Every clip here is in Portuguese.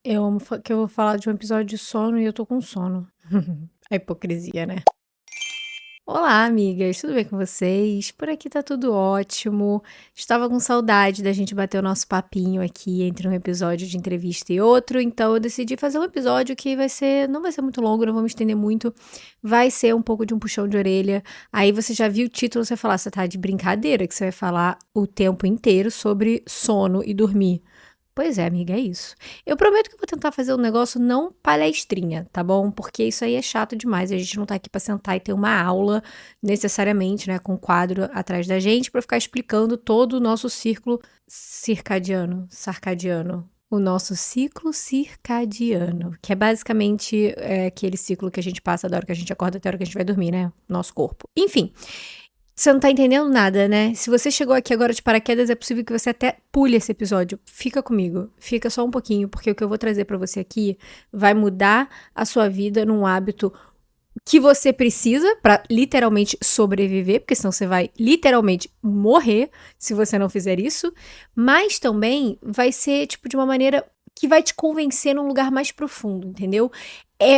Eu amo que eu vou falar de um episódio de sono e eu tô com sono. A hipocrisia, né? Olá, amigas, tudo bem com vocês? Por aqui tá tudo ótimo. Estava com saudade da gente bater o nosso papinho aqui entre um episódio de entrevista e outro, então eu decidi fazer um episódio que não vai ser muito longo, não vou me estender muito, vai ser um pouco de um puxão de orelha. Aí você já viu o título, você vai falar, você tá de brincadeira, que você vai falar o tempo inteiro sobre sono e dormir. Pois é, amiga, é isso. Eu prometo que eu vou tentar fazer um negócio não palestrinha, tá bom? Porque isso aí é chato demais. A gente não tá aqui pra sentar e ter uma aula necessariamente, né, com um quadro atrás da gente pra ficar explicando todo o nosso círculo sarcadiano. O nosso ciclo circadiano, que é basicamente aquele ciclo que a gente passa da hora que a gente acorda até a hora que a gente vai dormir, né? Nosso corpo. Enfim, você não tá entendendo nada, né? Se você chegou aqui agora de paraquedas, é possível que você até pule esse episódio. Fica comigo, fica só um pouquinho, porque o que eu vou trazer pra você aqui vai mudar a sua vida num hábito que você precisa pra literalmente sobreviver, porque senão você vai literalmente morrer se você não fizer isso, mas também vai ser tipo de uma maneira que vai te convencer num lugar mais profundo, entendeu?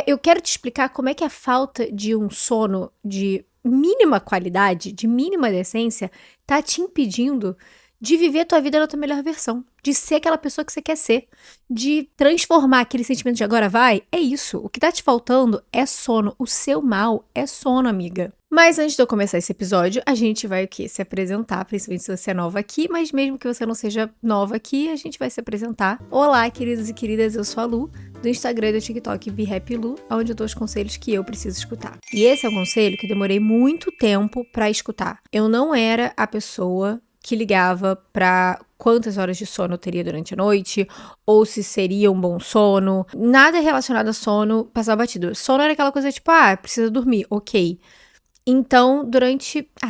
Eu quero te explicar como é que a falta de um sono de mínima qualidade, de mínima decência, tá te impedindo de viver a tua vida na tua melhor versão, de ser aquela pessoa que você quer ser, de transformar aquele sentimento de agora vai. É isso. O que tá te faltando é sono. O seu mal é sono, amiga. Mas antes de eu começar esse episódio, a gente vai o quê? Se apresentar, principalmente se você é nova aqui, mas mesmo que você não seja nova aqui, a gente vai se apresentar. Olá, queridos e queridas, eu sou a Lu, do Instagram e do TikTok BeHappyLu, onde eu dou os conselhos que eu preciso escutar. E esse é um conselho que eu demorei muito tempo pra escutar. Eu não era a pessoa que ligava pra quantas horas de sono eu teria durante a noite, ou se seria um bom sono. Nada relacionado a sono passava batido. Sono era aquela coisa tipo, precisa dormir, ok. Então,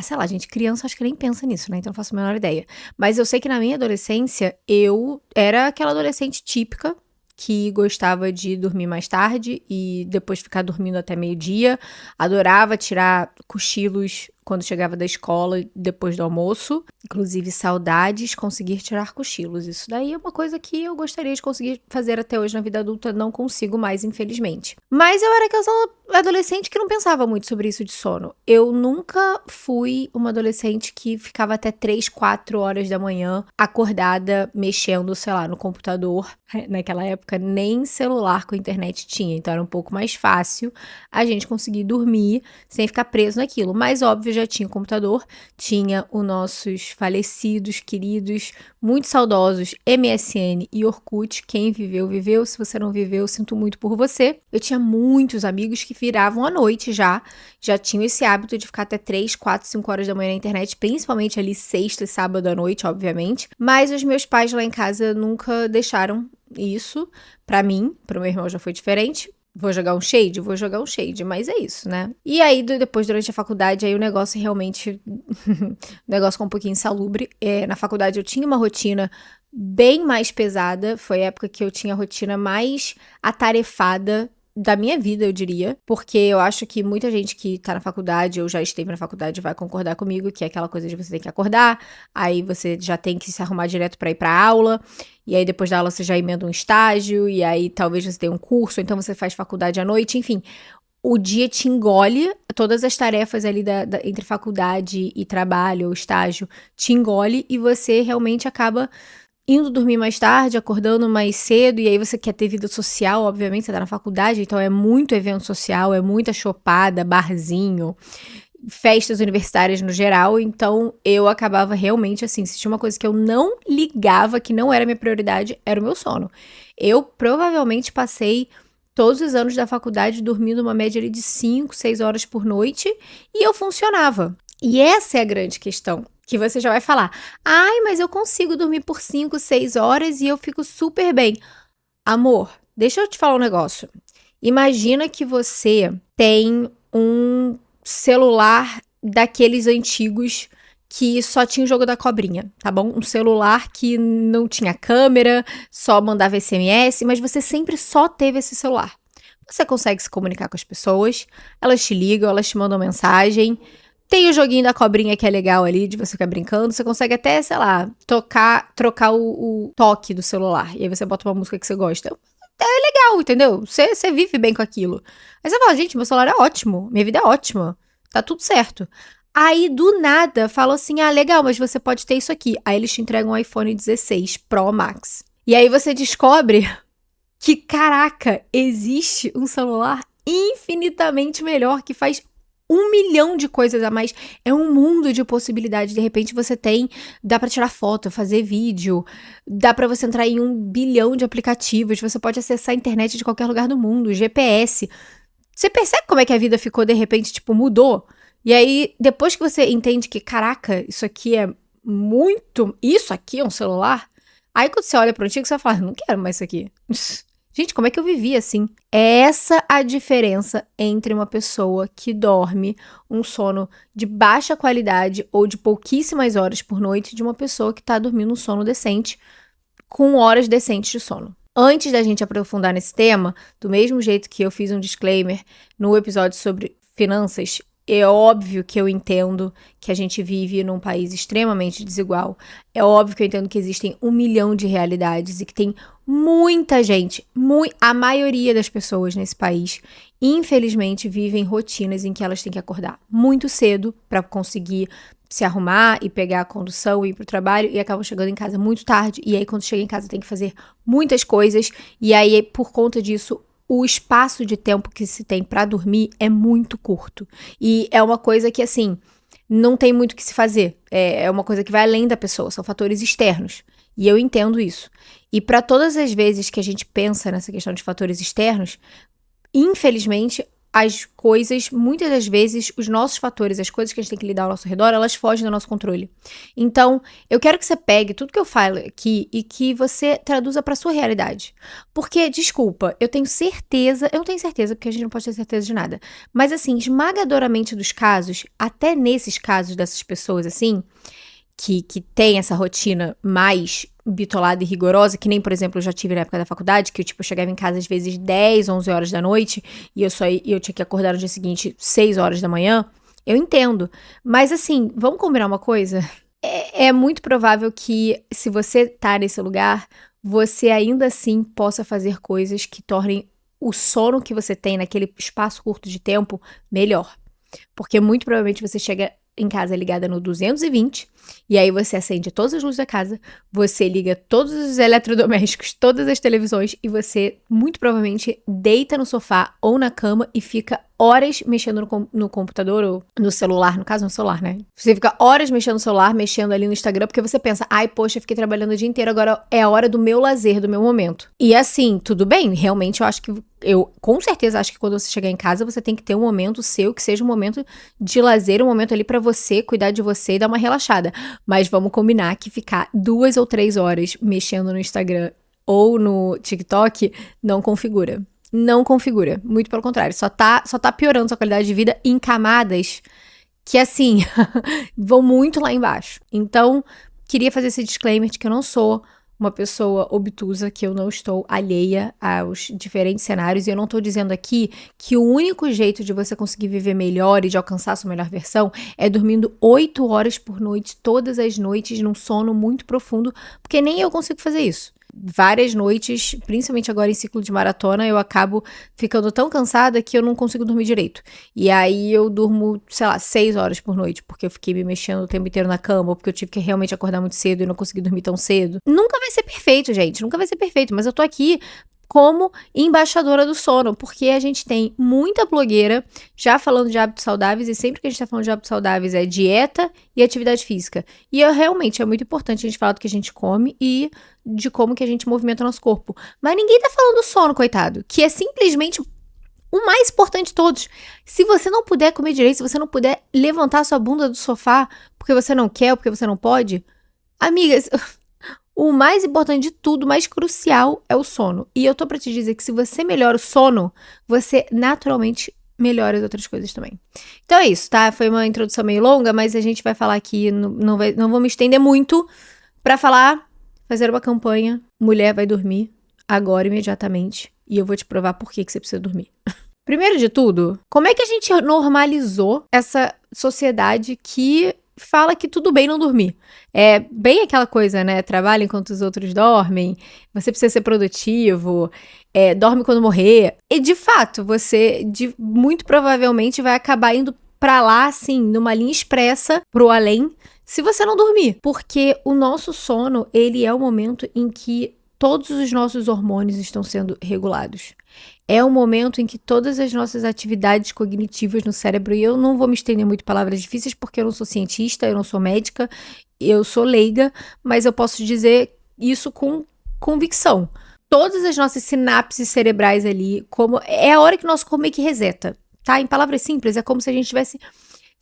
sei lá, gente, criança acho que nem pensa nisso, né? Então eu faço a menor ideia. Mas eu sei que na minha adolescência, eu era aquela adolescente típica que gostava de dormir mais tarde e depois ficar dormindo até meio-dia. Adorava tirar cochilos quando chegava da escola depois do almoço. Inclusive, saudades, conseguir tirar cochilos. Isso daí é uma coisa que eu gostaria de conseguir fazer até hoje na vida adulta. Não consigo mais, infelizmente. Mas eu era aquela adolescente que não pensava muito sobre isso de sono. Eu nunca fui uma adolescente que ficava até 3, 4 horas da manhã acordada, mexendo, sei lá, no computador. Naquela época, nem celular com internet tinha, então era um pouco mais fácil a gente conseguir dormir sem ficar preso naquilo. Mas, óbvio, já tinha o computador, tinha os nossos falecidos, queridos, muito saudosos MSN e Orkut. Quem viveu, viveu. Se você não viveu, sinto muito por você. Eu tinha muitos amigos que viravam à noite já tinham esse hábito de ficar até 3, 4, 5 horas da manhã na internet, principalmente ali sexta e sábado à noite, obviamente. Mas os meus pais lá em casa nunca deixaram isso pra mim. Pro meu irmão já foi diferente. Vou jogar um shade? Vou jogar um shade, mas é isso, né? E aí, depois, durante a faculdade, aí o negócio realmente... o negócio ficou um pouquinho insalubre. Na faculdade eu tinha uma rotina bem mais pesada. Foi a época que eu tinha a rotina mais atarefada da minha vida, eu diria, porque eu acho que muita gente que tá na faculdade ou já esteve na faculdade vai concordar comigo, que é aquela coisa de você ter que acordar, aí você já tem que se arrumar direto pra ir pra aula, e aí depois da aula você já emenda um estágio, e aí talvez você tenha um curso, então você faz faculdade à noite, enfim. O dia te engole, todas as tarefas ali entre faculdade e trabalho ou estágio te engole, e você realmente acaba indo dormir mais tarde, acordando mais cedo, e aí você quer ter vida social, obviamente, você tá na faculdade, então é muito evento social, é muita chopada, barzinho, festas universitárias no geral, então eu acabava realmente assim, se tinha uma coisa que eu não ligava, que não era minha prioridade, era o meu sono. Eu provavelmente passei todos os anos da faculdade dormindo uma média ali de 5, 6 horas por noite, e eu funcionava. E essa é a grande questão. Que você já vai falar, mas eu consigo dormir por 5, 6 horas e eu fico super bem. Amor, deixa eu te falar um negócio. Imagina que você tem um celular daqueles antigos que só tinha o jogo da cobrinha, tá bom? Um celular que não tinha câmera, só mandava SMS, mas você sempre só teve esse celular. Você consegue se comunicar com as pessoas, elas te ligam, elas te mandam mensagem. Tem o joguinho da cobrinha que é legal ali, de você ficar brincando. Você consegue até, sei lá, trocar o toque do celular. E aí você bota uma música que você gosta. legal, entendeu? Você vive bem com aquilo. Aí você fala, gente, meu celular é ótimo, minha vida é ótima, tá tudo certo. Aí, do nada, falou assim, legal, mas você pode ter isso aqui. Aí eles te entregam um iPhone 16 Pro Max. E aí você descobre que, caraca, existe um celular infinitamente melhor que faz 1 milhão de coisas a mais. É um mundo de possibilidades. De repente você dá pra tirar foto, fazer vídeo, dá pra você entrar em 1 bilhão de aplicativos, você pode acessar a internet de qualquer lugar do mundo, GPS. Você percebe como é que a vida ficou, de repente, tipo, mudou? E aí, depois que você entende que, caraca, isso aqui é um celular? Aí quando você olha pro antigo, você vai falar, não quero mais isso aqui. Gente, como é que eu vivi assim? É essa a diferença entre uma pessoa que dorme um sono de baixa qualidade ou de pouquíssimas horas por noite de uma pessoa que tá dormindo um sono decente com horas decentes de sono. Antes da gente aprofundar nesse tema, do mesmo jeito que eu fiz um disclaimer no episódio sobre finanças, é óbvio que eu entendo que a gente vive num país extremamente desigual. É óbvio que eu entendo que existem 1 milhão de realidades e que tem muita gente, a maioria das pessoas nesse país, infelizmente, vivem rotinas em que elas têm que acordar muito cedo para conseguir se arrumar e pegar a condução e ir pro trabalho e acabam chegando em casa muito tarde. E aí, quando chega em casa, tem que fazer muitas coisas. E aí, por conta disso, o espaço de tempo que se tem pra dormir é muito curto. E é uma coisa que, assim, não tem muito o que se fazer. É uma coisa que vai além da pessoa, são fatores externos. E eu entendo isso. E para todas as vezes que a gente pensa nessa questão de fatores externos, infelizmente, as coisas, muitas das vezes, os nossos fatores, as coisas que a gente tem que lidar ao nosso redor, elas fogem do nosso controle. Então, eu quero que você pegue tudo que eu falo aqui e que você traduza pra sua realidade. Porque, desculpa, eu não tenho certeza, porque a gente não pode ter certeza de nada. Mas, assim, esmagadoramente dos casos, até nesses casos dessas pessoas, assim, que tem essa rotina mais bitolada e rigorosa, que nem, por exemplo, eu já tive na época da faculdade, que eu chegava em casa às vezes 10, 11 horas da noite, e eu tinha que acordar no dia seguinte 6 horas da manhã, eu entendo. Mas assim, vamos combinar uma coisa? É muito provável que, se você tá nesse lugar, você ainda assim possa fazer coisas que tornem o sono que você tem naquele espaço curto de tempo melhor. Porque muito provavelmente você chega em casa ligada no 220, e aí você acende todas as luzes da casa, você liga todos os eletrodomésticos, todas as televisões, e você muito provavelmente deita no sofá ou na cama e fica horas mexendo no computador ou no celular, no caso no celular, né? Você fica horas mexendo no celular, mexendo ali no Instagram, porque você pensa, poxa, eu fiquei trabalhando o dia inteiro, agora é a hora do meu lazer, do meu momento. E assim, tudo bem, realmente eu com certeza acho que quando você chegar em casa, você tem que ter um momento seu, que seja um momento de lazer, um momento ali pra você, cuidar de você e dar uma relaxada. Mas vamos combinar que ficar 2 ou 3 horas mexendo no Instagram ou no TikTok não configura. Não configura. Muito pelo contrário. Só tá piorando sua qualidade de vida em camadas que, assim, vão muito lá embaixo. Então, queria fazer esse disclaimer de que eu não sou uma pessoa obtusa, que eu não estou alheia aos diferentes cenários, e eu não tô dizendo aqui que o único jeito de você conseguir viver melhor e de alcançar a sua melhor versão é dormindo 8 horas por noite, todas as noites, num sono muito profundo, porque nem eu consigo fazer isso. Várias noites, principalmente agora em ciclo de maratona, eu acabo ficando tão cansada que eu não consigo dormir direito. E aí eu durmo, 6 horas por noite, porque eu fiquei me mexendo o tempo inteiro na cama, ou porque eu tive que realmente acordar muito cedo e não consegui dormir tão cedo. Nunca vai ser perfeito, gente, nunca vai ser perfeito, mas eu tô aqui como embaixadora do sono, porque a gente tem muita blogueira já falando de hábitos saudáveis, e sempre que a gente tá falando de hábitos saudáveis é dieta e atividade física. E realmente é muito importante a gente falar do que a gente come e de como que a gente movimenta o nosso corpo. Mas ninguém tá falando do sono, coitado, que é simplesmente o mais importante de todos. Se você não puder comer direito, se você não puder levantar sua bunda do sofá porque você não quer ou porque você não pode, amigas, o mais importante de tudo, o mais crucial é o sono. E eu tô pra te dizer que se você melhora o sono, você naturalmente melhora as outras coisas também. Então é isso, tá? Foi uma introdução meio longa, mas a gente vai falar aqui, não vou me estender muito pra fazer uma campanha. Mulher vai dormir agora, imediatamente. E eu vou te provar por que você precisa dormir. Primeiro de tudo, como é que a gente normalizou essa sociedade que fala que tudo bem não dormir. É bem aquela coisa, né? Trabalha enquanto os outros dormem, você precisa ser produtivo, dorme quando morrer. E, de fato, você muito provavelmente vai acabar indo pra lá, assim, numa linha expressa pro além, se você não dormir. Porque o nosso sono, ele é o momento em que todos os nossos hormônios estão sendo regulados. É o momento em que todas as nossas atividades cognitivas no cérebro, e eu não vou me estender muito em palavras difíceis porque eu não sou cientista, eu não sou médica, eu sou leiga, mas eu posso dizer isso com convicção. Todas as nossas sinapses cerebrais ali, como é a hora que o nosso corpo meio que reseta, tá? Em palavras simples, é como se a gente estivesse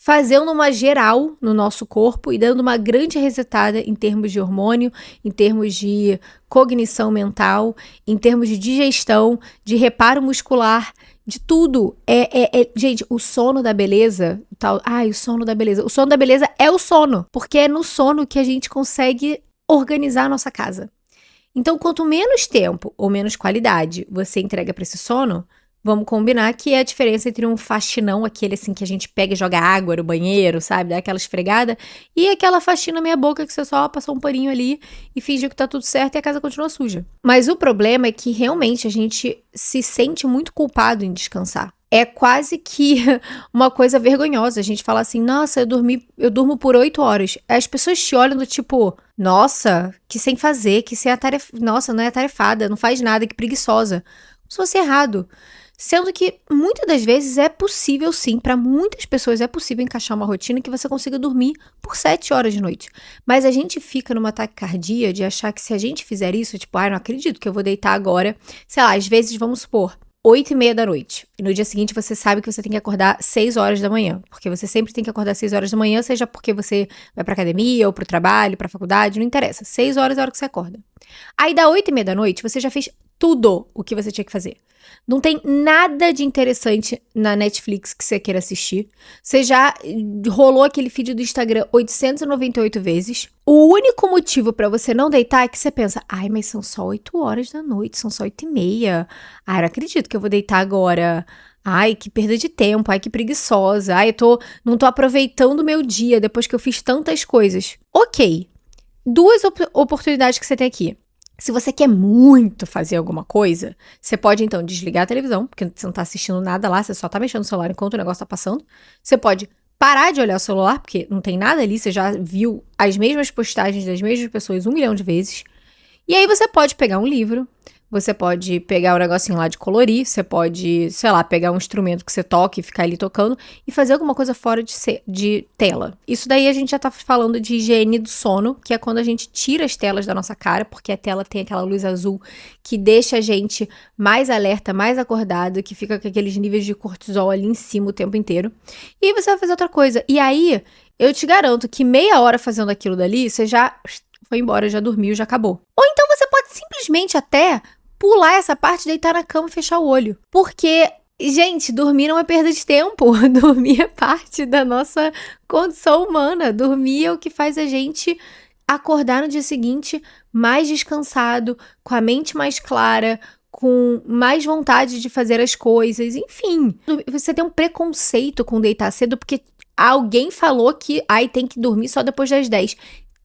fazendo uma geral no nosso corpo e dando uma grande resetada em termos de hormônio, em termos de cognição mental, em termos de digestão, de reparo muscular, de tudo. Gente, o sono da beleza, tal. Ai, o sono da beleza. O sono da beleza é o sono, porque é no sono que a gente consegue organizar a nossa casa. Então, quanto menos tempo ou menos qualidade você entrega para esse sono, vamos combinar que é a diferença entre um faxinão, aquele assim que a gente pega e joga água no banheiro, sabe? Dá aquela esfregada, e aquela faxina meia boca que você só passou um paninho ali e fingiu que tá tudo certo e a casa continua suja. Mas o problema é que realmente a gente se sente muito culpado em descansar. É quase que uma coisa vergonhosa. A gente fala assim, nossa, eu durmo por 8 horas. As pessoas te olham do tipo, nossa, que sem fazer, que sem nossa, não é atarefada, não faz nada, que preguiçosa. Como se fosse errado. Sendo que muitas das vezes é possível sim, para muitas pessoas é possível encaixar uma rotina que você consiga dormir por 7 horas de noite. Mas a gente fica numa taquicardia de achar que se a gente fizer isso, tipo, não acredito que eu vou deitar agora, sei lá, às vezes vamos supor, 8h30 da noite. E no dia seguinte você sabe que você tem que acordar 6 horas da manhã. Porque você sempre tem que acordar 6 horas da manhã, seja porque você vai pra academia, ou pro trabalho, pra faculdade, não interessa. 6 horas é a hora que você acorda. Aí dá 8h30 da noite, você já fez tudo o que você tinha que fazer. Não tem nada de interessante na Netflix que você queira assistir. Você já rolou aquele feed do Instagram 898 vezes. O único motivo pra você não deitar é que você pensa, ai, mas são só 8 horas da noite, são só 8h30. Ai, eu não acredito que eu vou deitar agora. Ai, que perda de tempo, ai, que preguiçosa. Ai, não tô aproveitando o meu dia depois que eu fiz tantas coisas. Ok, duas oportunidades que você tem aqui. Se você quer muito fazer alguma coisa, você pode, então, desligar a televisão, porque você não tá assistindo nada lá, você só tá mexendo no celular enquanto o negócio tá passando. Você pode parar de olhar o celular, porque não tem nada ali, você já viu as mesmas postagens das mesmas pessoas 1 milhão de vezes. E aí você pode pegar um livro, você pode pegar o negocinho lá de colorir, você pode, sei lá, pegar um instrumento que você toca e ficar ali tocando e fazer alguma coisa fora de tela. Isso daí a gente já tá falando de higiene do sono, que é quando a gente tira as telas da nossa cara, porque a tela tem aquela luz azul que deixa a gente mais alerta, mais acordado, que fica com aqueles níveis de cortisol ali em cima o tempo inteiro. E aí você vai fazer outra coisa. E aí, eu te garanto que meia hora fazendo aquilo dali, você já foi embora, já dormiu, já acabou. Ou então você pode simplesmente até pular essa parte, deitar na cama e fechar o olho. Porque, gente, dormir não é perda de tempo. Dormir é parte da nossa condição humana. Dormir é o que faz a gente acordar no dia seguinte mais descansado, com a mente mais clara, com mais vontade de fazer as coisas, enfim. Você tem um preconceito com deitar cedo porque alguém falou que tem que dormir só depois das 10.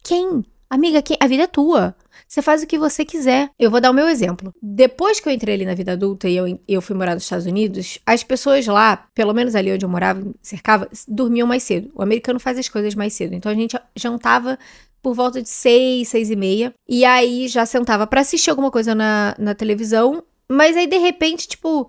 Quem? Amiga, a vida é tua. Você faz o que você quiser. Eu vou dar o meu exemplo. Depois que eu entrei ali na vida adulta e eu fui morar nos Estados Unidos, as pessoas lá, pelo menos ali onde eu morava, cercava, dormiam mais cedo. O americano faz as coisas mais cedo. Então a gente jantava por volta de 6, 6h30. E aí já sentava pra assistir alguma coisa na televisão. Mas aí de repente, tipo,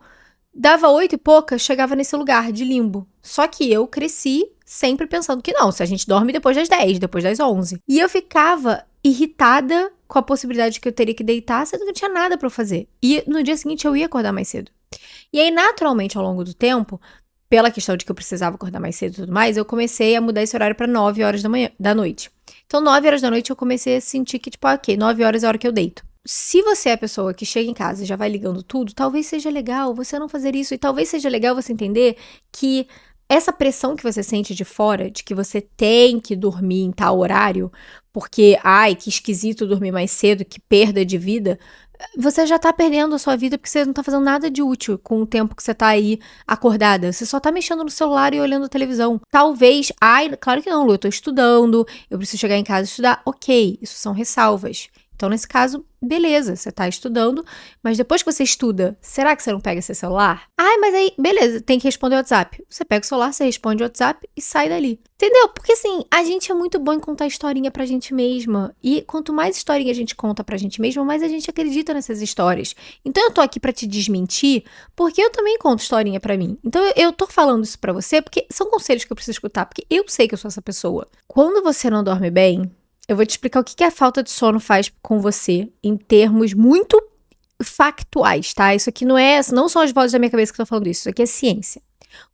dava 8 e pouca, chegava nesse lugar de limbo. Só que eu cresci sempre pensando que não, se a gente dorme depois das 10, depois das 11. E eu ficava irritada com a possibilidade de que eu teria que deitar, sendo que não tinha nada pra eu fazer. E no dia seguinte eu ia acordar mais cedo. E aí, naturalmente, ao longo do tempo, pela questão de que eu precisava acordar mais cedo e tudo mais, eu comecei a mudar esse horário pra 9 horas da noite. Então, 9 horas da noite eu comecei a sentir que, tipo, ok, 9 horas é a hora que eu deito. Se você é a pessoa que chega em casa e já vai ligando tudo, talvez seja legal você não fazer isso. E talvez seja legal você entender que essa pressão que você sente de fora, de que você tem que dormir em tal horário, porque, que esquisito dormir mais cedo, que perda de vida, você já tá perdendo a sua vida porque você não tá fazendo nada de útil com o tempo que você tá aí acordada. Você só tá mexendo no celular e olhando a televisão. Talvez, ai, claro que não, Lu, eu tô estudando, eu preciso chegar em casa e estudar. Ok, isso são ressalvas. Então, nesse caso, beleza, você tá estudando, mas depois que você estuda, será que você não pega seu celular? Ai, mas aí, beleza, tem que responder o WhatsApp. Você pega o celular, você responde o WhatsApp e sai dali. Entendeu? Porque assim, a gente é muito bom em contar historinha pra gente mesma. E quanto mais historinha a gente conta pra gente mesma, mais a gente acredita nessas histórias. Então eu tô aqui pra te desmentir, porque eu também conto historinha pra mim. Então eu tô falando isso pra você porque são conselhos que eu preciso escutar, porque eu sei que eu sou essa pessoa. Quando você não dorme bem, eu vou te explicar o que a falta de sono faz com você em termos muito factuais, tá? Isso aqui não são as vozes da minha cabeça que eu tô falando isso aqui é ciência.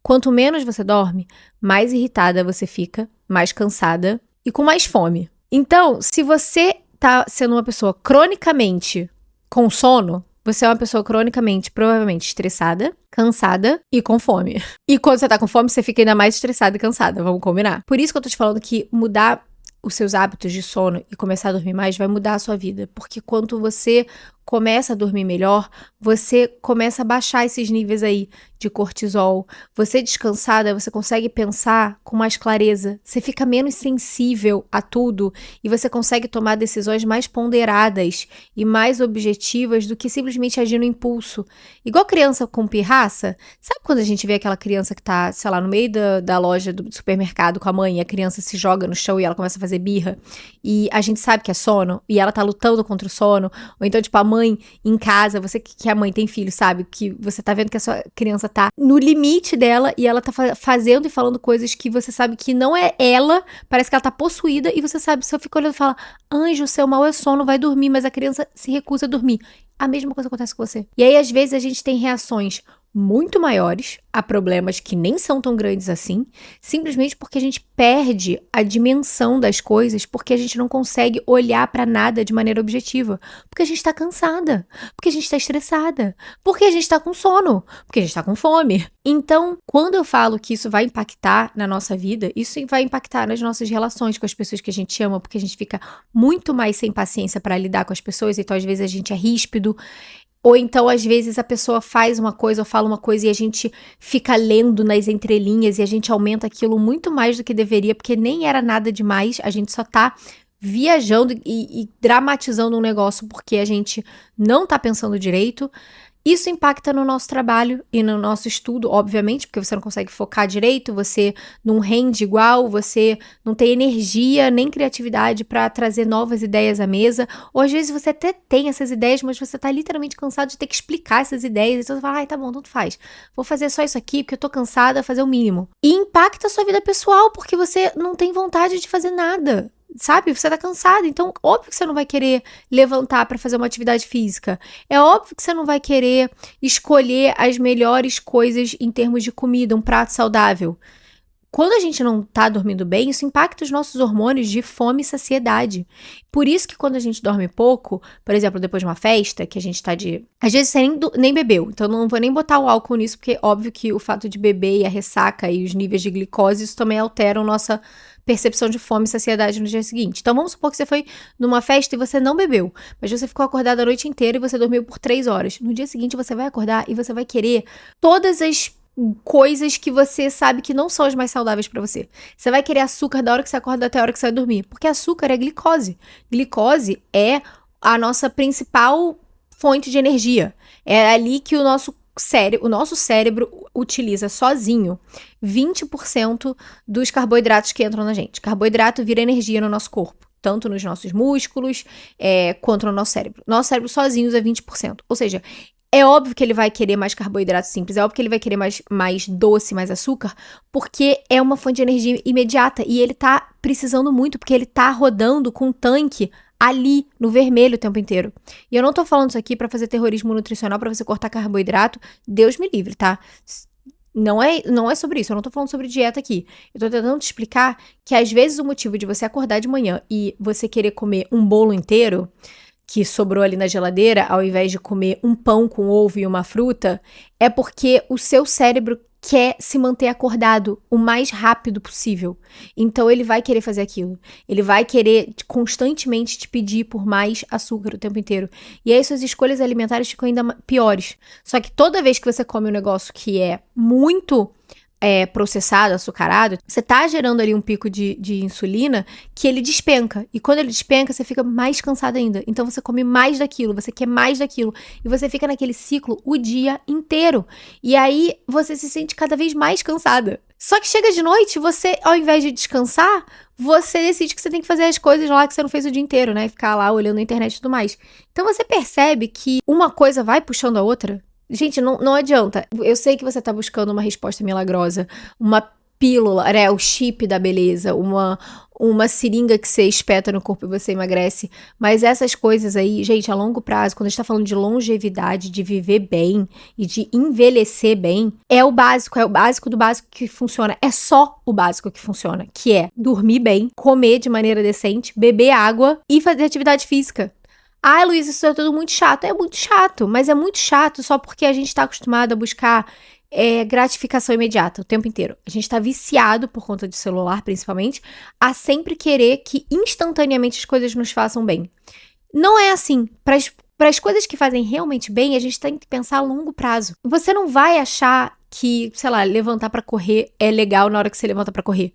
Quanto menos você dorme, mais irritada você fica, mais cansada e com mais fome. Então, se você tá sendo uma pessoa cronicamente com sono, você é uma pessoa cronicamente, provavelmente, estressada, cansada e com fome. E quando você tá com fome, você fica ainda mais estressada e cansada, vamos combinar? Por isso que eu tô te falando que mudar os seus hábitos de sono e começar a dormir mais vai mudar a sua vida. Porque quando você começa a dormir melhor, você começa a baixar esses níveis aí de cortisol. Você descansada, você consegue pensar com mais clareza. Você fica menos sensível a tudo e você consegue tomar decisões mais ponderadas e mais objetivas do que simplesmente agir no impulso. Igual criança com pirraça. Sabe quando a gente vê aquela criança que tá, sei lá, no meio da loja do supermercado com a mãe e a criança se joga no chão e ela começa a fazer birra e a gente sabe que é sono e ela tá lutando contra o sono, ou então tipo a mãe em casa, você que é mãe tem filho, sabe, que você tá vendo que a sua criança tá no limite dela e ela tá fazendo e falando coisas que você sabe que não é ela, parece que ela tá possuída e você sabe, você fica olhando e fala, anjo, seu mal é sono, vai dormir, mas a criança se recusa a dormir. A mesma coisa acontece com você. E aí, às vezes, a gente tem reações muito maiores a problemas que nem são tão grandes assim, simplesmente porque a gente perde a dimensão das coisas, porque a gente não consegue olhar pra nada de maneira objetiva, porque a gente tá cansada, porque a gente tá estressada, porque a gente tá com sono, porque a gente tá com fome. Então, quando eu falo que isso vai impactar na nossa vida, isso vai impactar nas nossas relações com as pessoas que a gente ama, porque a gente fica muito mais sem paciência pra lidar com as pessoas, então às vezes a gente é ríspido, ou então, às vezes, a pessoa faz uma coisa ou fala uma coisa e a gente fica lendo nas entrelinhas e a gente aumenta aquilo muito mais do que deveria, porque nem era nada demais, a gente só tá viajando e dramatizando um negócio porque a gente não tá pensando direito. Isso impacta no nosso trabalho e no nosso estudo, obviamente, porque você não consegue focar direito, você não rende igual, você não tem energia nem criatividade para trazer novas ideias à mesa, ou às vezes você até tem essas ideias, mas você tá literalmente cansado de ter que explicar essas ideias, então você fala, ai, tá bom, tanto faz, vou fazer só isso aqui porque eu tô cansada, a fazer o mínimo. E impacta a sua vida pessoal, porque você não tem vontade de fazer nada. Sabe? Você tá cansado, então óbvio que você não vai querer levantar pra fazer uma atividade física. É óbvio que você não vai querer escolher as melhores coisas em termos de comida, um prato saudável. Quando a gente não tá dormindo bem, isso impacta os nossos hormônios de fome e saciedade. Por isso que quando a gente dorme pouco, por exemplo, depois de uma festa, que a gente tá de... Às vezes você nem bebeu, então não vou nem botar o álcool nisso, porque óbvio que o fato de beber e a ressaca e os níveis de glicose, isso também alteram nossa percepção de fome e saciedade no dia seguinte. Então vamos supor que você foi numa festa e você não bebeu, mas você ficou acordado a noite inteira e você dormiu por 3 horas. No dia seguinte você vai acordar e você vai querer todas as coisas que você sabe que não são as mais saudáveis pra você. Você vai querer açúcar da hora que você acorda até a hora que você vai dormir, porque açúcar é glicose. Glicose é a nossa principal fonte de energia. É ali que o nosso cérebro utiliza sozinho 20% dos carboidratos que entram na gente. Carboidrato vira energia no nosso corpo, tanto nos nossos músculos quanto no nosso cérebro. Nosso cérebro sozinho usa 20%. Ou seja, é óbvio que ele vai querer mais carboidrato simples, é óbvio que ele vai querer mais doce, mais açúcar, porque é uma fonte de energia imediata e ele tá precisando muito, porque ele tá rodando com um tanque ali no vermelho o tempo inteiro. E eu não tô falando isso aqui pra fazer terrorismo nutricional, pra você cortar carboidrato, Deus me livre, tá? Não é sobre isso, eu não tô falando sobre dieta aqui. Eu tô tentando te explicar que às vezes o motivo de você acordar de manhã e você querer comer um bolo inteiro que sobrou ali na geladeira, ao invés de comer um pão com ovo e uma fruta, é porque o seu cérebro quer se manter acordado o mais rápido possível. Então ele vai querer fazer aquilo. Ele vai querer constantemente te pedir por mais açúcar o tempo inteiro. E aí suas escolhas alimentares ficam ainda piores. Só que toda vez que você come um negócio que é muito processado, açucarado, você tá gerando ali um pico de insulina que ele despenca. E quando ele despenca, você fica mais cansado ainda. Então você come mais daquilo, você quer mais daquilo. E você fica naquele ciclo o dia inteiro. E aí você se sente cada vez mais cansada. Só que chega de noite, você, ao invés de descansar, você decide que você tem que fazer as coisas lá que você não fez o dia inteiro, né? Ficar lá olhando a internet e tudo mais. Então você percebe que uma coisa vai puxando a outra. Gente, não adianta. Eu sei que você tá buscando uma resposta milagrosa, uma pílula, né? O chip da beleza, uma seringa que você espeta no corpo e você emagrece. Mas essas coisas aí, gente, a longo prazo, quando a gente tá falando de longevidade, de viver bem e de envelhecer bem, é o básico do básico que funciona. É só o básico que funciona, que é dormir bem, comer de maneira decente, beber água e fazer atividade física. Ai, Luiz, isso é tudo muito chato. É muito chato, mas é muito chato só porque a gente tá acostumado a buscar gratificação imediata o tempo inteiro. A gente tá viciado, por conta de celular principalmente, a sempre querer que instantaneamente as coisas nos façam bem. Não é assim. Para as coisas que fazem realmente bem, a gente tem que pensar a longo prazo. Você não vai achar que, sei lá, levantar pra correr é legal na hora que você levanta pra correr.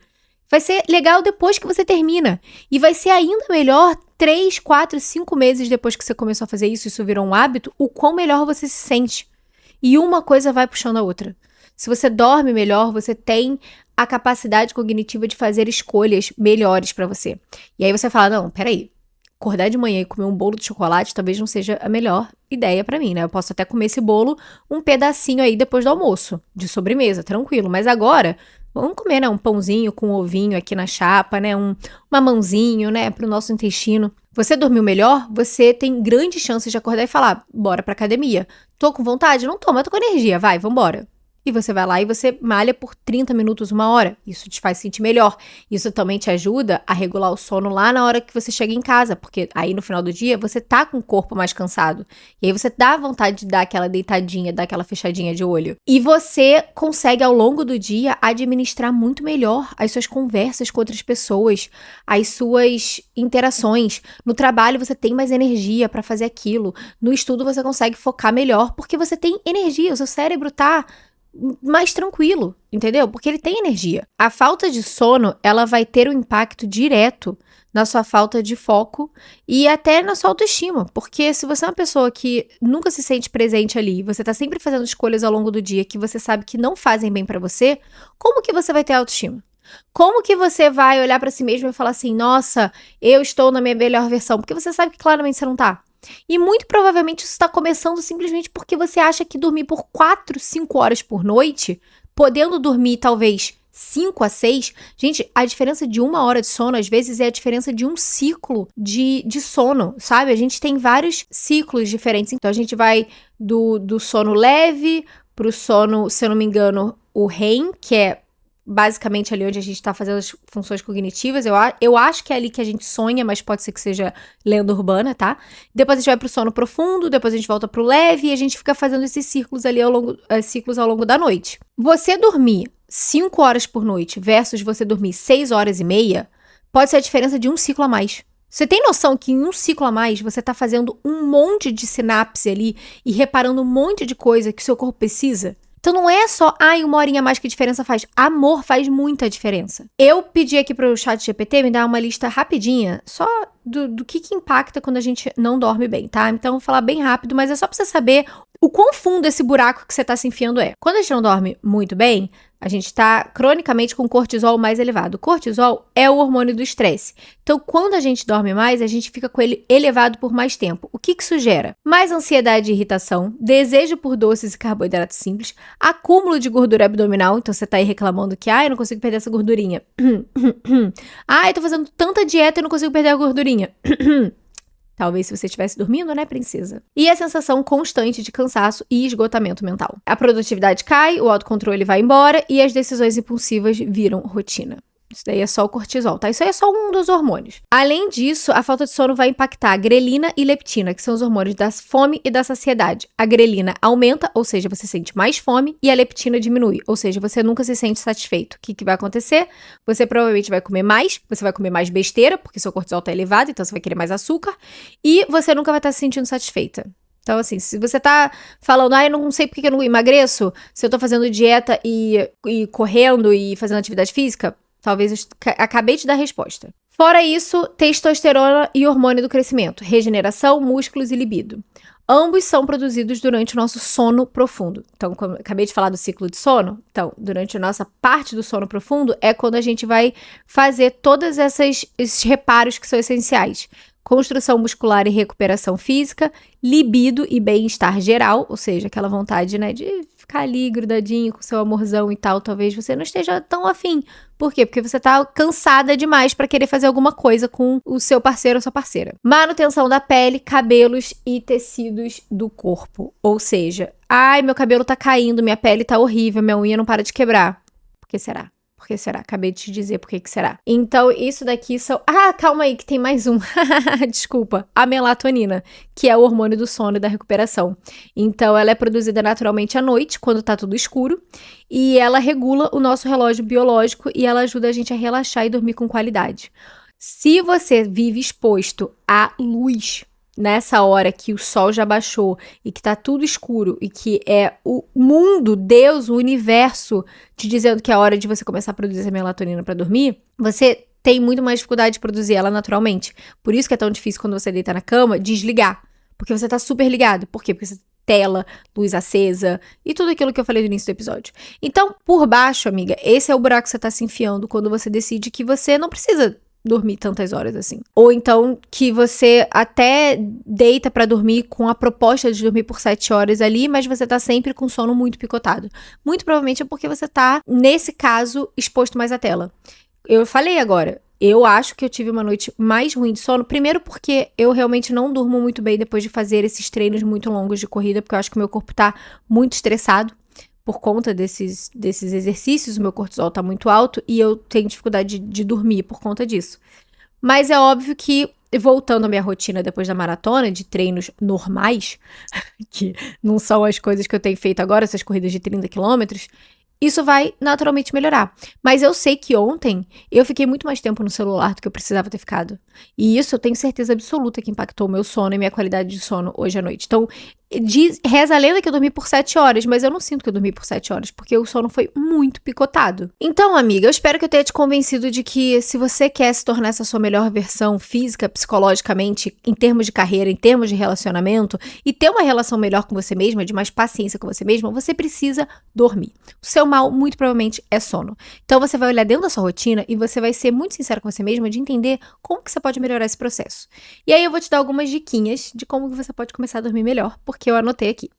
Vai ser legal depois que você termina. E vai ser ainda melhor 3, 4, 5 meses depois que você começou a fazer isso virou um hábito, o quão melhor você se sente. E uma coisa vai puxando a outra. Se você dorme melhor, você tem a capacidade cognitiva de fazer escolhas melhores pra você. E aí você fala, não, peraí, acordar de manhã e comer um bolo de chocolate talvez não seja a melhor ideia pra mim, né? Eu posso até comer esse bolo um pedacinho aí depois do almoço, de sobremesa, tranquilo. Mas agora, vamos comer, né? Um pãozinho com ovinho aqui na chapa, né? Um mamãozinho, né? Pro nosso intestino. Você dormiu melhor, você tem grandes chances de acordar e falar, bora pra academia. Tô com vontade? Não tô, mas tô com energia, vai, vambora. E você vai lá e você malha por 30 minutos, 1 hora. Isso te faz sentir melhor. Isso também te ajuda a regular o sono lá na hora que você chega em casa. Porque aí no final do dia você tá com o corpo mais cansado. E aí você dá vontade de dar aquela deitadinha, dar aquela fechadinha de olho. E você consegue ao longo do dia administrar muito melhor as suas conversas com outras pessoas, as suas interações. No trabalho você tem mais energia pra fazer aquilo. No estudo você consegue focar melhor porque você tem energia. O seu cérebro tá mais tranquilo, entendeu? Porque ele tem energia. A falta de sono, ela vai ter um impacto direto na sua falta de foco e até na sua autoestima. Porque se você é uma pessoa que nunca se sente presente ali, você tá sempre fazendo escolhas ao longo do dia que você sabe que não fazem bem pra você, como que você vai ter autoestima? Como que você vai olhar pra si mesmo e falar assim, nossa, eu estou na minha melhor versão? Porque você sabe que claramente você não tá. E muito provavelmente isso está começando simplesmente porque você acha que dormir por 4, 5 horas por noite, podendo dormir talvez 5 a 6, gente, a diferença de 1 hora de sono às vezes é a diferença de um ciclo de sono, sabe? A gente tem vários ciclos diferentes, então a gente vai do sono leve pro sono, se eu não me engano, o REM, que é basicamente ali onde a gente tá fazendo as funções cognitivas. Eu acho que é ali que a gente sonha, mas pode ser que seja lenda urbana, tá? Depois a gente vai pro sono profundo, depois a gente volta pro leve e a gente fica fazendo esses ciclos ali ciclos ao longo da noite. Você dormir 5 horas por noite versus você dormir 6 horas e meia pode ser a diferença de um ciclo a mais. Você tem noção que em um ciclo a mais você tá fazendo um monte de sinapse ali e reparando um monte de coisa que o seu corpo precisa? Então não é só, 1 horinha a mais que diferença faz. Amor faz muita diferença. Eu pedi aqui pro ChatGPT me dar uma lista rapidinha, só do que impacta quando a gente não dorme bem, tá? Então eu vou falar bem rápido, mas é só pra você saber o quão fundo esse buraco que você tá se enfiando é. Quando a gente não dorme muito bem, a gente tá cronicamente com cortisol mais elevado. O cortisol é o hormônio do estresse. Então, quando a gente dorme mais, a gente fica com ele elevado por mais tempo. O que isso gera? Mais ansiedade e irritação, desejo por doces e carboidratos simples, acúmulo de gordura abdominal. Então, você tá aí reclamando que, eu não consigo perder essa gordurinha. Eu tô fazendo tanta dieta e não consigo perder a gordurinha. Talvez se você estivesse dormindo, né, princesa? E a sensação constante de cansaço e esgotamento mental. A produtividade cai, o autocontrole vai embora e as decisões impulsivas viram rotina. Isso daí é só o cortisol, tá? Isso aí é só um dos hormônios. Além disso, a falta de sono vai impactar a grelina e leptina, que são os hormônios da fome e da saciedade. A grelina aumenta, ou seja, você sente mais fome, e a leptina diminui, ou seja, você nunca se sente satisfeito. O que vai acontecer? Você provavelmente vai comer mais, você vai comer mais besteira, porque seu cortisol tá elevado, então você vai querer mais açúcar, e você nunca vai estar se sentindo satisfeita. Então, assim, se você tá falando, eu não sei porque eu não emagreço, se eu tô fazendo dieta e correndo e fazendo atividade física, talvez eu acabei de dar a resposta. Fora isso, testosterona e hormônio do crescimento, regeneração, músculos e libido. Ambos são produzidos durante o nosso sono profundo. Então, como eu acabei de falar do ciclo de sono, então, durante a nossa parte do sono profundo é quando a gente vai fazer todos esses reparos que são essenciais. Construção muscular e recuperação física, libido e bem-estar geral, ou seja, aquela vontade, né, de ficar ali grudadinho com seu amorzão e tal, talvez você não esteja tão afim. Por quê? Porque você tá cansada demais pra querer fazer alguma coisa com o seu parceiro ou sua parceira. Manutenção da pele, cabelos e tecidos do corpo. Ou seja, meu cabelo tá caindo, minha pele tá horrível, minha unha não para de quebrar. Por que será? Por que será? Acabei de te dizer por que será. Então, isso daqui são... calma aí, que tem mais um. Desculpa. A melatonina, que é o hormônio do sono e da recuperação. Então, ela é produzida naturalmente à noite, quando tá tudo escuro. E ela regula o nosso relógio biológico e ela ajuda a gente a relaxar e dormir com qualidade. Se você vive exposto à luz nessa hora que o sol já baixou e que tá tudo escuro e que é o mundo, Deus, o universo te dizendo que é hora de você começar a produzir essa melatonina pra dormir, você tem muito mais dificuldade de produzir ela naturalmente. Por isso que é tão difícil quando você deita na cama desligar, porque você tá super ligado. Por quê? Porque você tela, luz acesa e tudo aquilo que eu falei no início do episódio. Então, por baixo, amiga, esse é o buraco que você tá se enfiando quando você decide que você não precisa dormir tantas horas assim. Ou então que você até deita pra dormir com a proposta de dormir por 7 horas ali, mas você tá sempre com sono muito picotado. Muito provavelmente é porque você tá, nesse caso, exposto mais à tela. Eu falei agora, eu acho que eu tive uma noite mais ruim de sono, primeiro porque eu realmente não durmo muito bem depois de fazer esses treinos muito longos de corrida, porque eu acho que o meu corpo tá muito estressado. Por conta desses exercícios, o meu cortisol tá muito alto e eu tenho dificuldade de dormir por conta disso. Mas é óbvio que, voltando à minha rotina depois da maratona, de treinos normais, que não são as coisas que eu tenho feito agora, essas corridas de 30 quilômetros, isso vai naturalmente melhorar. Mas eu sei que ontem eu fiquei muito mais tempo no celular do que eu precisava ter ficado. E isso eu tenho certeza absoluta que impactou o meu sono e minha qualidade de sono hoje à noite. Então, reza a lenda que eu dormi por 7 horas, mas eu não sinto que eu dormi por 7 horas, porque o sono foi muito picotado. Então, amiga, eu espero que eu tenha te convencido de que se você quer se tornar essa sua melhor versão física, psicologicamente, em termos de carreira, em termos de relacionamento, e ter uma relação melhor com você mesma, de mais paciência com você mesma, você precisa dormir. O seu mal, muito provavelmente, é sono. Então, você vai olhar dentro da sua rotina e você vai ser muito sincero com você mesma de entender como que você pode melhorar esse processo. E aí eu vou te dar algumas diquinhas de como que você pode começar a dormir melhor, porque eu anotei aqui.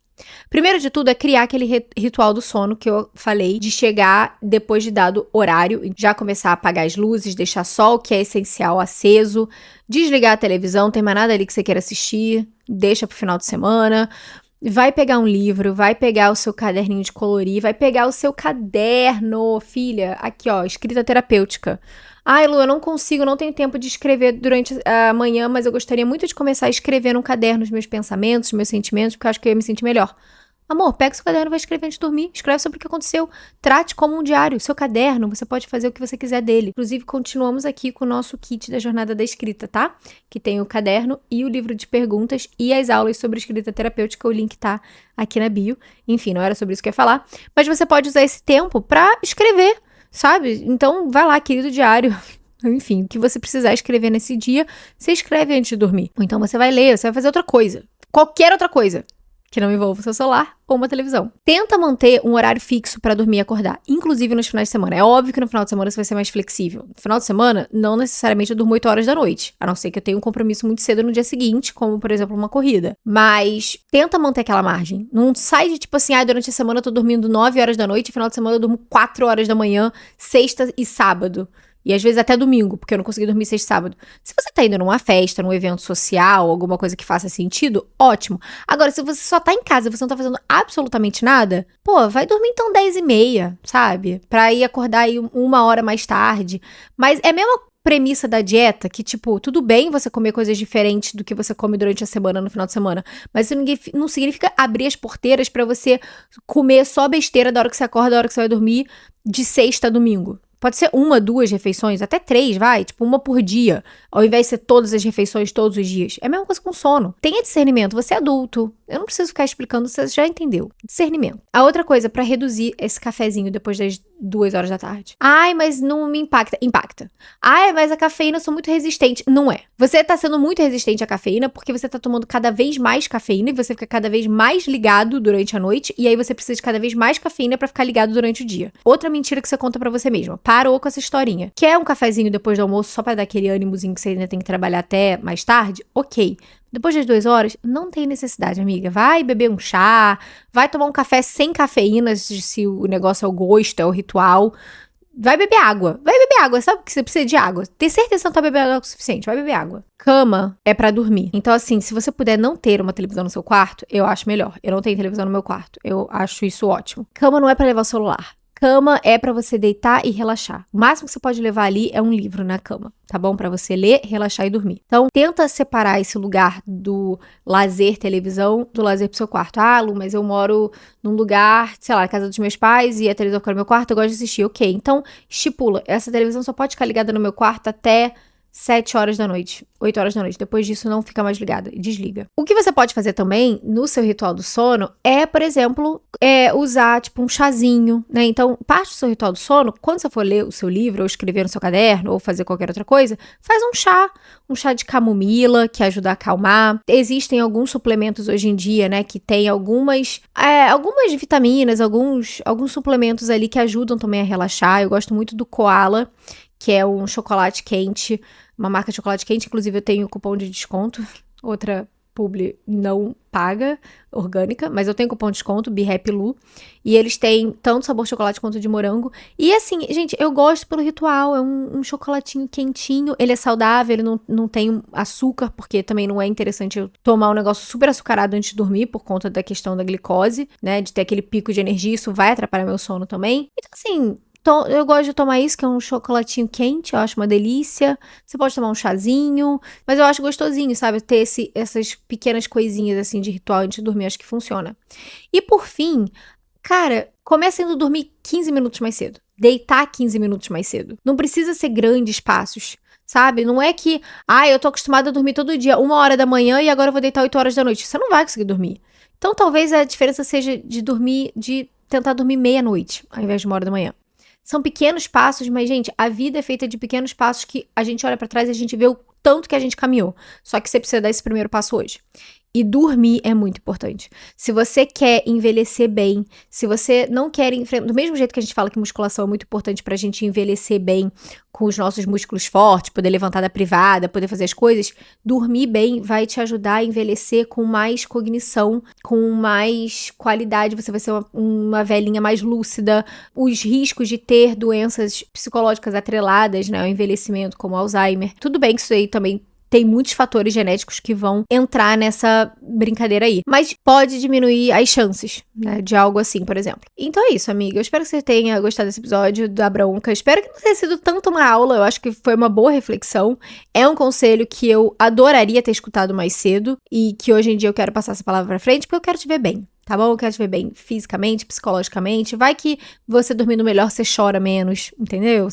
Primeiro de tudo é criar aquele ritual do sono que eu falei, de chegar depois de dado horário, já começar a apagar as luzes, deixar só o que é essencial aceso, desligar a televisão, tem mais nada ali que você queira assistir, deixa pro final de semana. Vai pegar um livro, vai pegar o seu caderninho de colorir, vai pegar o seu caderno, filha, aqui ó, escrita terapêutica. Lu, eu não consigo, não tenho tempo de escrever durante a manhã, mas eu gostaria muito de começar a escrever num caderno os meus pensamentos, os meus sentimentos, porque eu acho que eu ia me sentir melhor. Amor, pega o seu caderno e vai escrever antes de dormir. Escreve sobre o que aconteceu. Trate como um diário. Seu caderno, você pode fazer o que você quiser dele. Inclusive, continuamos aqui com o nosso kit da Jornada da Escrita, tá? Que tem o caderno e o livro de perguntas e as aulas sobre escrita terapêutica. O link tá aqui na bio. Enfim, não era sobre isso que eu ia falar. Mas você pode usar esse tempo pra escrever, sabe? Então, vai lá, querido diário. Enfim, o que você precisar escrever nesse dia, você escreve antes de dormir. Ou então você vai ler, você vai fazer outra coisa. Qualquer outra coisa que não envolva o seu celular ou uma televisão. Tenta manter um horário fixo pra dormir e acordar, inclusive nos finais de semana. É óbvio que no final de semana você vai ser mais flexível. No final de semana, não necessariamente eu durmo 8 horas da noite, a não ser que eu tenha um compromisso muito cedo no dia seguinte, como, por exemplo, uma corrida. Mas tenta manter aquela margem. Não sai de tipo assim, durante a semana eu tô dormindo 9 horas da noite, no final de semana eu durmo 4 horas da manhã, sexta e sábado. E às vezes até domingo, porque eu não consegui dormir sexta e sábado. Se você tá indo numa festa, num evento social, alguma coisa que faça sentido, ótimo. Agora, se você só tá em casa e você não tá fazendo absolutamente nada, pô, vai dormir então 10h30, sabe? Pra ir acordar aí 1 hora mais tarde. Mas é a mesma premissa da dieta, que, tipo, tudo bem você comer coisas diferentes do que você come durante a semana, no final de semana, mas isso não significa abrir as porteiras pra você comer só besteira da hora que você acorda, da hora que você vai dormir, de sexta a domingo. Pode ser 1, 2 refeições, até 3, vai, tipo, 1 por dia, ao invés de ser todas as refeições todos os dias. É a mesma coisa com sono. Tenha discernimento, você é adulto. Eu não preciso ficar explicando, você já entendeu. Discernimento. A outra coisa, pra reduzir esse cafezinho depois das 2 horas da tarde. Ai, mas não me impacta. Impacta. Ai, mas a cafeína eu sou muito resistente. Não é. Você tá sendo muito resistente à cafeína porque você tá tomando cada vez mais cafeína e você fica cada vez mais ligado durante a noite e aí você precisa de cada vez mais cafeína pra ficar ligado durante o dia. Outra mentira que você conta pra você mesma. Parou com essa historinha. Quer um cafezinho depois do almoço só pra dar aquele ânimozinho que você ainda tem que trabalhar até mais tarde? Ok. Depois das 2 horas, não tem necessidade, amiga. Vai beber um chá, vai tomar um café sem cafeína, se o negócio é o gosto, é o ritual. Vai beber água. Vai beber água. Sabe que você precisa de água? Ter certeza que você não tá bebendo água o suficiente. Vai beber água. Cama é pra dormir. Então, assim, se você puder não ter uma televisão no seu quarto, eu acho melhor. Eu não tenho televisão no meu quarto. Eu acho isso ótimo. Cama não é pra levar o celular. Cama é pra você deitar e relaxar. O máximo que você pode levar ali é um livro na cama, tá bom? Pra você ler, relaxar e dormir. Então, tenta separar esse lugar do lazer televisão do lazer pro seu quarto. Ah, Lu, mas eu moro num lugar, sei lá, na casa dos meus pais e a televisão fica no meu quarto, eu gosto de assistir. Ok, então estipula. Essa televisão só pode ficar ligada no meu quarto até 7 horas da noite, 8 horas da noite. Depois disso, não fica mais ligada e desliga. O que você pode fazer também no seu ritual do sono é, por exemplo, usar, tipo, um chazinho, né? Então, parte do seu ritual do sono, quando você for ler o seu livro, ou escrever no seu caderno, ou fazer qualquer outra coisa, faz um chá de camomila, que ajuda a acalmar. Existem alguns suplementos hoje em dia, né, que tem algumas vitaminas, alguns suplementos ali que ajudam também a relaxar. Eu gosto muito do Koala, que é um chocolate quente, uma marca de chocolate quente, inclusive eu tenho cupom de desconto, outra publi não paga, orgânica, mas eu tenho cupom de desconto, BeHappyLu, e eles têm tanto sabor chocolate quanto de morango, e assim, gente, eu gosto pelo ritual, é um chocolatinho quentinho, ele é saudável, ele não tem açúcar, porque também não é interessante eu tomar um negócio super açucarado antes de dormir, por conta da questão da glicose, né, de ter aquele pico de energia, isso vai atrapalhar meu sono também, então assim, eu gosto de tomar isso, que é um chocolatinho quente, eu acho uma delícia. Você pode tomar um chazinho, mas eu acho gostosinho, sabe? Ter essas pequenas coisinhas, assim, de ritual antes de dormir, acho que funciona. E por fim, cara, comece indo dormir 15 minutos mais cedo. Deitar 15 minutos mais cedo. Não precisa ser grandes passos, sabe? Não é que, eu tô acostumada a dormir todo dia, 1 hora da manhã e agora eu vou deitar 8 horas da noite. Você não vai conseguir dormir. Então talvez a diferença seja de tentar dormir meia-noite, ao invés de 1 hora da manhã. São pequenos passos, mas, gente, a vida é feita de pequenos passos que a gente olha pra trás e a gente vê o tanto que a gente caminhou. Só que você precisa dar esse primeiro passo hoje. E dormir é muito importante. Se você quer envelhecer bem, se você não quer enfrentar... Do mesmo jeito que a gente fala que musculação é muito importante pra gente envelhecer bem com os nossos músculos fortes, poder levantar da privada, poder fazer as coisas, dormir bem vai te ajudar a envelhecer com mais cognição, com mais qualidade, você vai ser uma velhinha mais lúcida. Os riscos de ter doenças psicológicas atreladas, né, ao envelhecimento, como Alzheimer. Tudo bem que isso aí também tem muitos fatores genéticos que vão entrar nessa brincadeira aí. Mas pode diminuir as chances, né, de algo assim, por exemplo. Então é isso, amiga. Eu espero que você tenha gostado desse episódio da bronca. Espero que não tenha sido tanto uma aula. Eu acho que foi uma boa reflexão. É um conselho que eu adoraria ter escutado mais cedo e que hoje em dia eu quero passar essa palavra pra frente porque eu quero te ver bem. Tá bom? Eu quero te ver bem fisicamente, psicologicamente. Vai que você dormindo melhor, você chora menos, entendeu?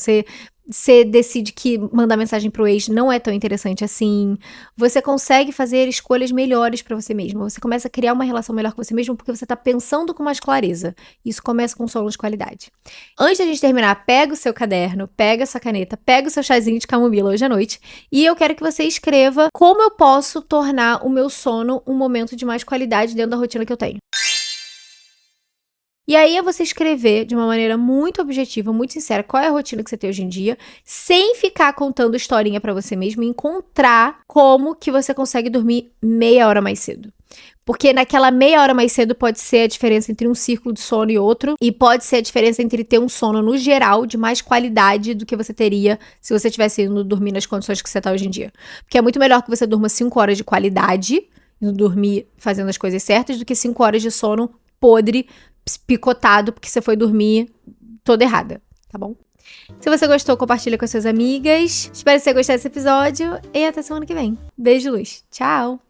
Você decide que mandar mensagem pro ex não é tão interessante assim. Você consegue fazer escolhas melhores pra você mesmo. Você começa a criar uma relação melhor com você mesmo porque você tá pensando com mais clareza. Isso começa com sono de qualidade. Antes da gente terminar, pega o seu caderno, pega a sua caneta, pega o seu chazinho de camomila hoje à noite e eu quero que você escreva como eu posso tornar o meu sono um momento de mais qualidade dentro da rotina que eu tenho. E aí é você escrever de uma maneira muito objetiva, muito sincera, qual é a rotina que você tem hoje em dia, sem ficar contando historinha pra você mesmo, e encontrar como que você consegue dormir meia hora mais cedo. Porque naquela meia hora mais cedo pode ser a diferença entre um ciclo de sono e outro, e pode ser a diferença entre ter um sono no geral de mais qualidade do que você teria se você tivesse indo dormir nas condições que você tá hoje em dia. Porque é muito melhor que você durma 5 horas de qualidade, indo dormir fazendo as coisas certas, do que 5 horas de sono podre, picotado, porque você foi dormir toda errada, tá bom? Se você gostou, compartilha com as suas amigas. Espero que você tenha gostado desse episódio e até semana que vem. Beijo, luz. Tchau!